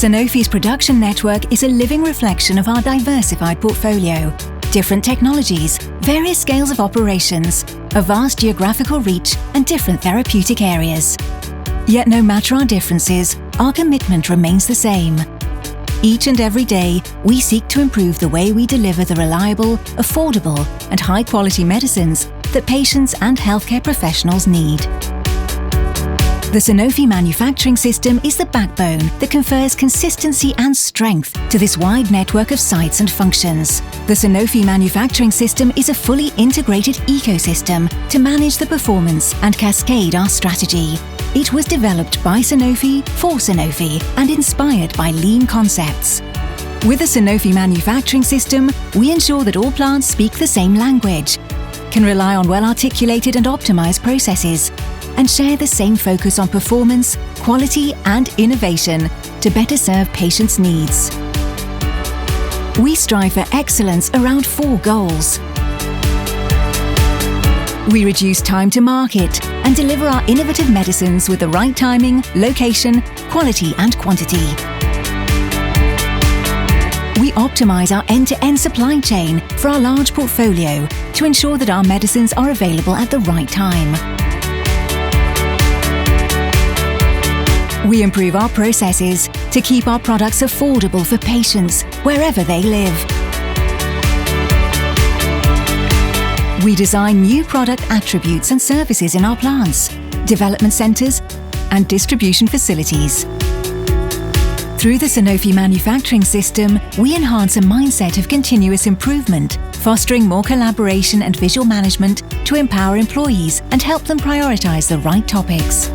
Sanofi's production network is a living reflection of our diversified portfolio, different technologies, various scales of operations, a vast geographical reach, and different therapeutic areas. Yet no matter our differences, our commitment remains the same. Each and every day, we seek to improve the way we deliver the reliable, affordable, and high-quality medicines that patients and healthcare professionals need. The Sanofi Manufacturing System is the backbone that confers consistency and strength to this wide network of sites and functions. The Sanofi Manufacturing System is a fully integrated ecosystem to manage the performance and cascade our strategy. It was developed by Sanofi for Sanofi and inspired by lean concepts. With the Sanofi Manufacturing System, we ensure that all plants speak the same language, can rely on well-articulated and optimized processes, and share the same focus on performance, quality, and innovation to better serve patients' needs. We strive for excellence around 4 goals. We reduce time to market and deliver our innovative medicines with the right timing, location, quality, and quantity. We optimize our end-to-end supply chain for our large portfolio to ensure that our medicines are available at the right time. We improve our processes to keep our products affordable for patients wherever they live. We design new product attributes and services in our plants, development centers, and distribution facilities. Through the Sanofi Manufacturing System, we enhance a mindset of continuous improvement, fostering more collaboration and visual management to empower employees and help them prioritize the right topics.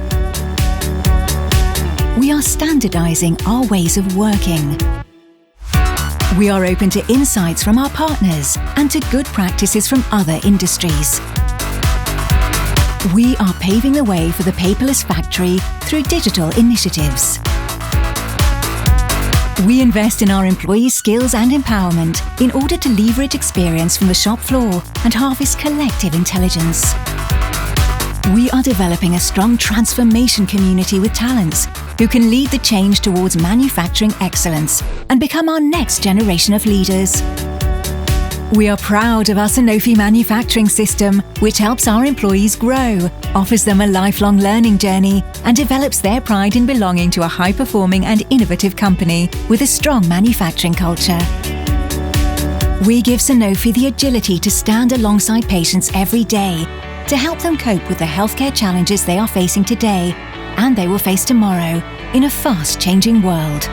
We are standardizing our ways of working. We are open to insights from our partners and to good practices from other industries. We are paving the way for the paperless factory through digital initiatives. We invest in our employees' skills and empowerment in order to leverage experience from the shop floor and harvest collective intelligence. We are developing a strong transformation community with talents who can lead the change towards manufacturing excellence and become our next generation of leaders. We are proud of our Sanofi Manufacturing System, which helps our employees grow, offers them a lifelong learning journey, and develops their pride in belonging to a high-performing and innovative company with a strong manufacturing culture. We give Sanofi the agility to stand alongside patients every day to help them cope with the healthcare challenges they are facing today and they will face tomorrow in a fast-changing world.